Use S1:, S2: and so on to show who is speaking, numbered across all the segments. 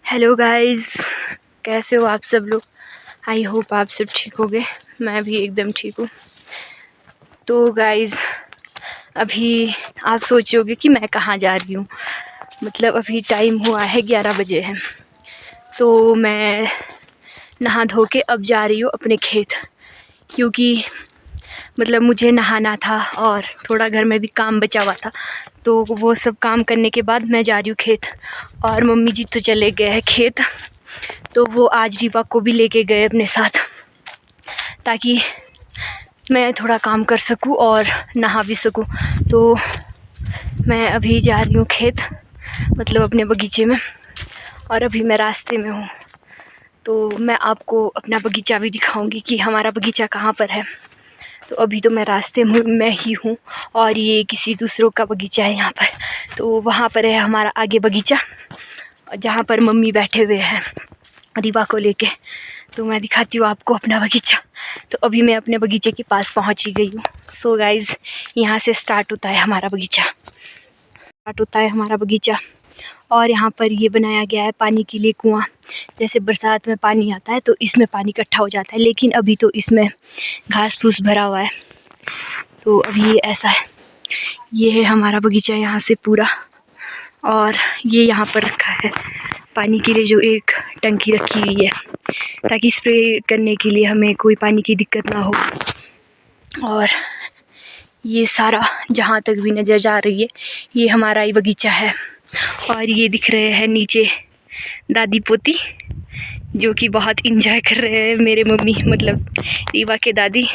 S1: Hello guys, कैसे हो आप सब लोग। आई होप आप सब ठीक होगे। मैं भी एकदम ठीक हूँ। तो गाइस, अभी आप सोचोगे कि मैं कहाँ जा रही हूँ। मतलब अभी टाइम हुआ है 11 बजे है। तो मैं नहा धो के अब जा रही हूँ अपने खेत, क्योंकि मतलब मुझे नहाना था और थोड़ा घर में भी काम बचा हुआ था। तो वो सब काम करने के बाद मैं जा रही हूँ खेत। और मम्मी जी तो चले गए हैं खेत, तो वो आज रीवा को भी लेके गए अपने साथ, ताकि मैं थोड़ा काम कर सकूं और नहा भी सकूं। तो मैं अभी जा रही हूँ खेत, मतलब अपने बगीचे में, और अभी मैं रास्ते में हूँ। तो मैं आपको अपना बगीचा भी दिखाऊंगी कि हमारा बगीचा कहाँ पर है। तो अभी तो मैं रास्ते में ही हूँ और ये किसी दूसरों का बगीचा है यहाँ पर। तो वहाँ पर है हमारा आगे बगीचा, जहाँ पर मम्मी बैठे हुए हैं रीवा को लेके। तो मैं दिखाती हूँ आपको अपना बगीचा। तो अभी मैं अपने बगीचे के पास पहुँच गई हूँ। सो गाइज़, यहाँ से स्टार्ट होता है हमारा बगीचा। और यहाँ पर ये बनाया गया है पानी के लिए कुआँ। जैसे बरसात में पानी आता है तो इसमें पानी इकट्ठा हो जाता है, लेकिन अभी तो इसमें घास फूस भरा हुआ है। तो अभी ये ऐसा है। ये है हमारा बगीचा यहाँ से पूरा। और ये यहाँ पर रखा है पानी के लिए जो एक टंकी रखी हुई है, ताकि स्प्रे करने के लिए हमें कोई पानी की दिक्कत ना हो। और ये सारा जहाँ तक भी नज़र जा रही है ये हमारा ही बगीचा है। और ये दिख रहे हैं नीचे दादी पोती, जो कि बहुत इंजॉय कर रहे हैं। मेरे मम्मी मतलब रीवा के दादी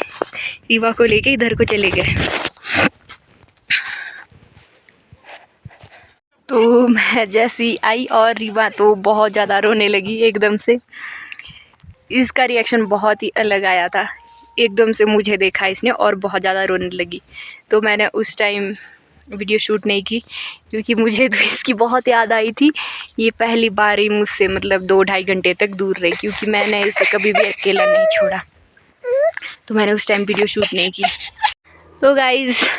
S1: रीवा को लेके इधर को चले गए। तो मैं जैसी आई और रीवा तो बहुत ज़्यादा रोने लगी एकदम से। इसका रिएक्शन बहुत ही अलग आया था। एकदम से मुझे देखा इसने और बहुत ज़्यादा रोने लगी। तो मैंने उस टाइम वीडियो शूट नहीं की, क्योंकि मुझे तो इसकी बहुत याद आई थी। ये पहली बार ही मुझसे मतलब 2-2.5 घंटे तक दूर रही, क्योंकि मैंने इसे कभी भी अकेला नहीं छोड़ा। तो मैंने उस टाइम वीडियो शूट नहीं की। तो गाइज़,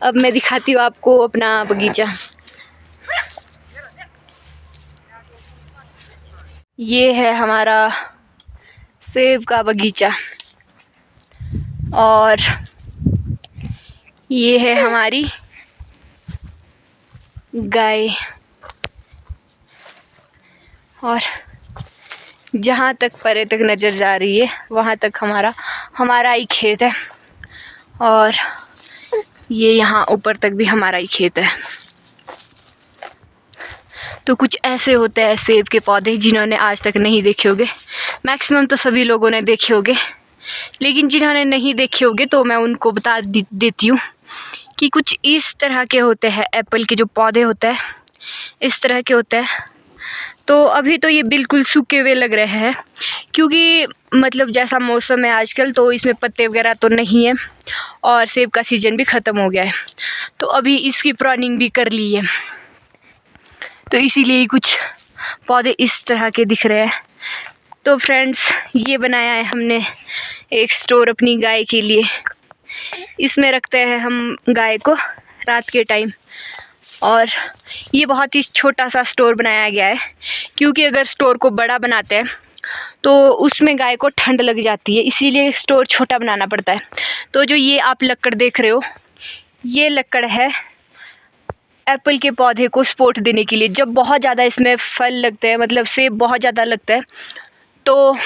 S1: अब मैं दिखाती हूँ आपको अपना बगीचा। ये है हमारा सेब का बगीचा, और ये है हमारी गाय। और जहाँ तक परे तक नज़र जा रही है वहाँ तक हमारा ही खेत है। और ये यहाँ ऊपर तक भी हमारा ही खेत है। तो कुछ ऐसे होते हैं सेब के पौधे जिन्होंने आज तक नहीं देखे होंगे। मैक्सिमम तो सभी लोगों ने देखे होंगे, लेकिन जिन्होंने नहीं देखे होंगे तो मैं उनको बता देती हूँ कि कुछ इस तरह के होते हैं। एप्पल के जो पौधे होते हैं इस तरह के होते हैं। तो अभी तो ये बिल्कुल सूखे हुए लग रहे हैं, क्योंकि मतलब जैसा मौसम है आजकल, तो इसमें पत्ते वगैरह तो नहीं है और सेब का सीज़न भी ख़त्म हो गया है। तो अभी इसकी प्रूनिंग भी कर ली है, तो इसीलिए कुछ पौधे इस तरह के दिख रहे हैं। तो फ्रेंड्स, ये बनाया है हमने एक स्टोर अपनी गाय के लिए। इसमें रखते हैं हम गाय को रात के टाइम। और ये बहुत ही छोटा सा स्टोर बनाया गया है, क्योंकि अगर स्टोर को बड़ा बनाते हैं तो उसमें गाय को ठंड लग जाती है, इसीलिए स्टोर छोटा बनाना पड़ता है। तो जो ये आप लक्कड़ देख रहे हो, ये लक्कड़ है एप्पल के पौधे को सपोर्ट देने के लिए। जब बहुत ज़्यादा इसमें फल लगते हैं, मतलब सेब बहुत ज़्यादा लगता है, तो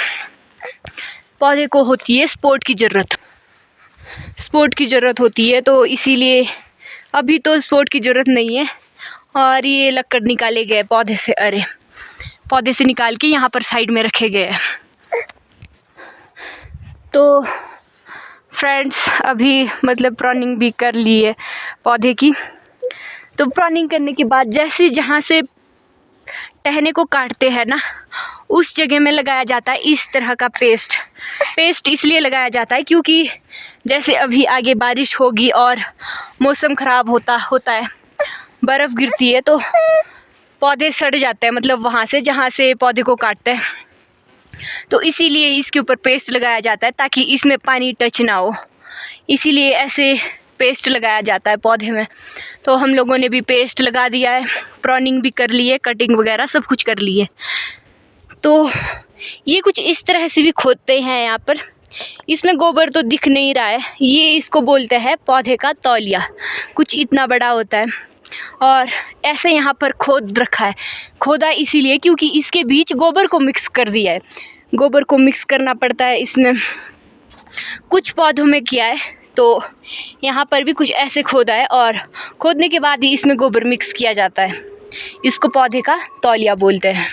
S1: पौधे को होती है सपोर्ट की ज़रूरत होती है। तो इसीलिए अभी तो सपोर्ट की ज़रूरत नहीं है। और ये लक्कड़ निकाले गए पौधे से निकाल के यहाँ पर साइड में रखे गए हैं। तो फ्रेंड्स, अभी मतलब प्रूनिंग भी कर ली है पौधे की। तो प्रूनिंग करने के बाद जैसे जहाँ से टहने को काटते हैं ना, उस जगह में लगाया जाता है इस तरह का पेस्ट इसलिए लगाया जाता है क्योंकि जैसे अभी आगे बारिश होगी और मौसम ख़राब होता है, बर्फ़ गिरती है, तो पौधे सड़ जाते हैं, मतलब वहाँ से जहाँ से पौधे को काटते हैं। तो इसीलिए इसके ऊपर पेस्ट लगाया जाता है, ताकि इसमें पानी टच ना हो। इसीलिए ऐसे पेस्ट लगाया जाता है पौधे में, तो हम लोगों ने भी पेस्ट लगा दिया है, प्रॉनिंग भी कर ली है, कटिंग वगैरह सब कुछ कर ली है। तो ये कुछ इस तरह से भी खोदते हैं यहाँ पर। इसमें गोबर तो दिख नहीं रहा है, ये इसको बोलते हैं पौधे का तौलिया, कुछ इतना बड़ा होता है। और ऐसे यहाँ पर खोद रखा है, खोदा इसीलिए क्योंकि इसके बीच गोबर को मिक्स कर दिया है। गोबर को मिक्स करना पड़ता है इसमें, कुछ पौधों में किया है, तो यहाँ पर भी कुछ ऐसे खोदा है और खोदने के बाद ही इसमें गोबर मिक्स किया जाता है। इसको पौधे का तौलिया बोलते हैं।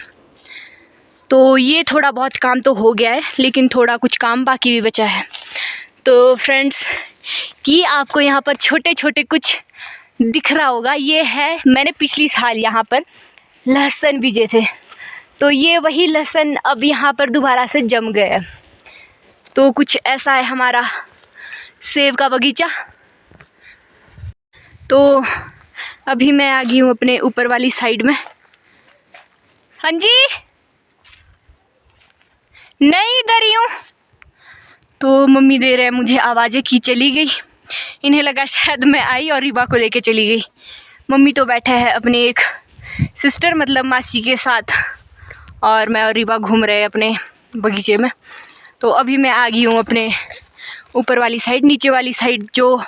S1: तो ये थोड़ा बहुत काम तो हो गया है, लेकिन थोड़ा कुछ काम बाकी भी बचा है। तो फ्रेंड्स, ये आपको यहाँ पर छोटे छोटे कुछ दिख रहा होगा, ये है मैंने पिछली साल यहाँ पर लहसुन बीजे थे, तो ये वही लहसुन अब यहाँ पर दोबारा से जम गए हैं। तो कुछ ऐसा है हमारा सेब का बगीचा। तो अभी मैं आ गई हूँ अपने ऊपर वाली साइड में। हाँ जी, नहीं इधर ही हूँ। तो मम्मी दे रहे हैं मुझे आवाज़ें कि चली गई, इन्हें लगा शायद मैं आई और रिबा को लेके चली गई। मम्मी तो बैठे हैं अपने एक सिस्टर मतलब मासी के साथ, और मैं और रिबा घूम रहे हैं अपने बगीचे में। तो अभी मैं आ गई हूँ अपने ऊपर वाली साइड, नीचे वाली साइड जो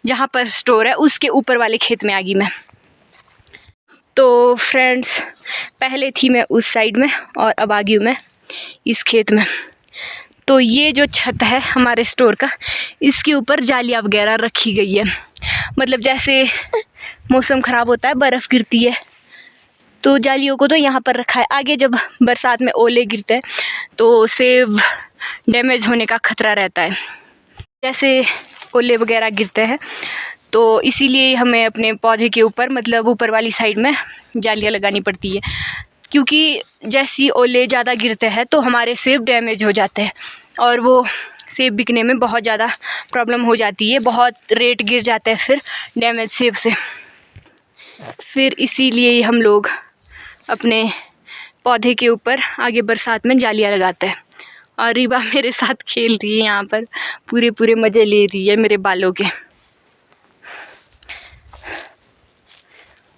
S1: जहाँ पर स्टोर है उसके ऊपर वाले खेत में आ गई मैं। तो फ्रेंड्स, पहले थी मैं उस साइड में और अब आ गई हूँ मैं इस खेत में। तो ये जो छत है हमारे स्टोर का, इसके ऊपर जालियाँ वगैरह रखी गई है। मतलब जैसे मौसम ख़राब होता है, बर्फ़ गिरती है, तो जालियों को तो यहाँ पर रखा है। आगे जब बरसात में ओले गिरते हैं तो सेब डैमेज होने का ख़तरा रहता है, जैसे ओले वगैरह गिरते हैं। तो इसीलिए हमें अपने पौधे के ऊपर मतलब ऊपर वाली साइड में जालियाँ लगानी पड़ती है, क्योंकि जैसी ओले ज़्यादा गिरते हैं तो हमारे सेब डैमेज हो जाते हैं और वो सेब बिकने में बहुत ज़्यादा प्रॉब्लम हो जाती है, बहुत रेट गिर जाता है फिर डैमेज सेब से। फिर इसीलिए हम लोग अपने पौधे के ऊपर आगे बरसात में जालियाँ लगाते हैं। और रिबा मेरे साथ खेल रही है यहाँ पर, पूरे मज़े ले रही है मेरे बालों के।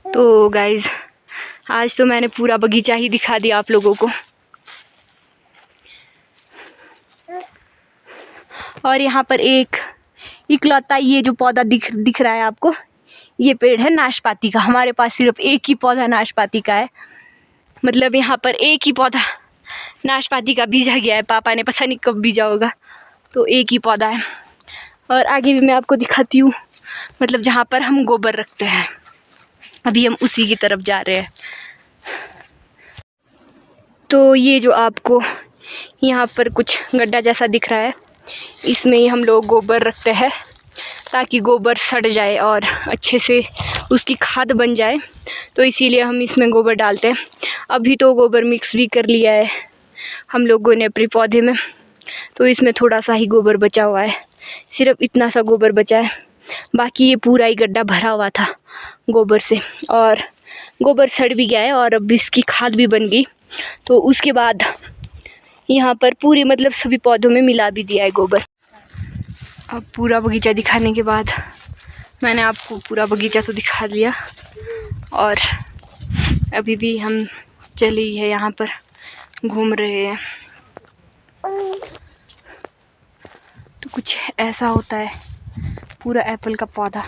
S1: तो गाइज़, आज तो मैंने पूरा बगीचा ही दिखा दिया आप लोगों को। और यहाँ पर एक इकलौता ये जो पौधा दिख रहा है आपको, ये पेड़ है नाशपाती का। हमारे पास सिर्फ एक ही पौधा नाशपाती का है, मतलब यहाँ पर एक ही पौधा नाशपाती का बीजा गया है, पापा ने पता नहीं कब बीजा होगा, तो एक ही पौधा है। और आगे भी मैं आपको दिखाती हूँ, मतलब जहाँ पर हम गोबर रखते हैं, अभी हम उसी की तरफ जा रहे हैं। तो ये जो आपको यहाँ पर कुछ गड्ढा जैसा दिख रहा है, इसमें ही हम लोग गोबर रखते हैं ताकि गोबर सड़ जाए और अच्छे से उसकी खाद बन जाए। तो इसीलिए हम इसमें गोबर डालते हैं। अभी तो गोबर मिक्स भी कर लिया है हम लोगों ने अपने पौधे में, तो इसमें थोड़ा सा ही गोबर बचा हुआ है, सिर्फ इतना सा गोबर बचा है। बाकी ये पूरा ही गड्ढा भरा हुआ था गोबर से, और गोबर सड़ भी गया है और अब इसकी खाद भी बन गई। तो उसके बाद यहाँ पर पूरे मतलब सभी पौधों में मिला भी दिया है गोबर। अब पूरा बगीचा दिखाने के बाद मैंने आपको पूरा बगीचा तो दिखा दिया, और अभी भी हम चले ही है यहाँ पर घूम रहे हैं। तो कुछ ऐसा होता है पूरा एप्पल का पौधा।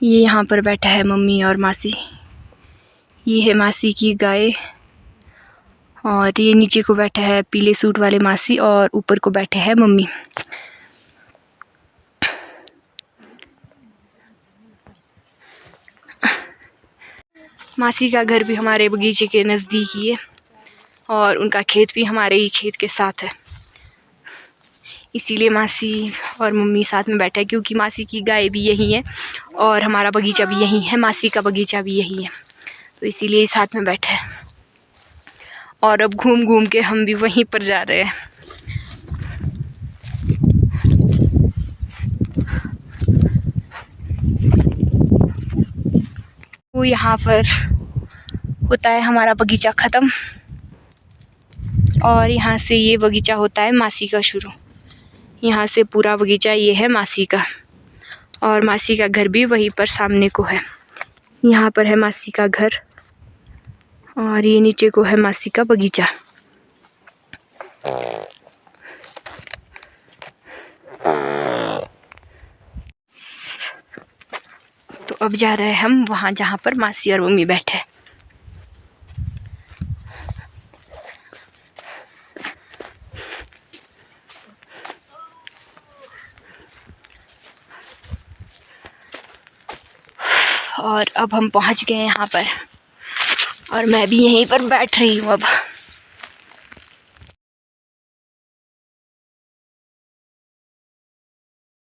S1: ये यहाँ पर बैठा है मम्मी और मासी, ये है मासी की गाय, और ये नीचे को बैठा है पीले सूट वाले मासी, और ऊपर को बैठे हैं मम्मी। मासी का घर भी हमारे बगीचे के नज़दीक ही है और उनका खेत भी हमारे ही खेत के साथ है, इसीलिए मासी और मम्मी साथ में बैठे हैं, क्योंकि मासी की गाय भी यही है और हमारा बगीचा भी यही है, मासी का बगीचा भी यही है, तो इसीलिए साथ में बैठे हैं। और अब घूम घूम के हम भी वहीं पर जा रहे हैं। वो यहाँ पर होता है हमारा बगीचा ख़त्म और यहाँ से ये बगीचा होता है मासी का शुरू। यहाँ से पूरा बगीचा ये है मासी का और मासी का घर भी वहीं पर सामने को है। यहाँ पर है मासी का घर और ये नीचे को है मासी का बगीचा। तो अब जा रहे हैं हम वहाँ जहाँ पर मासी और मम्मी बैठे। और अब हम पहुँच गए यहाँ पर और मैं भी यहीं पर बैठ रही हूँ अब।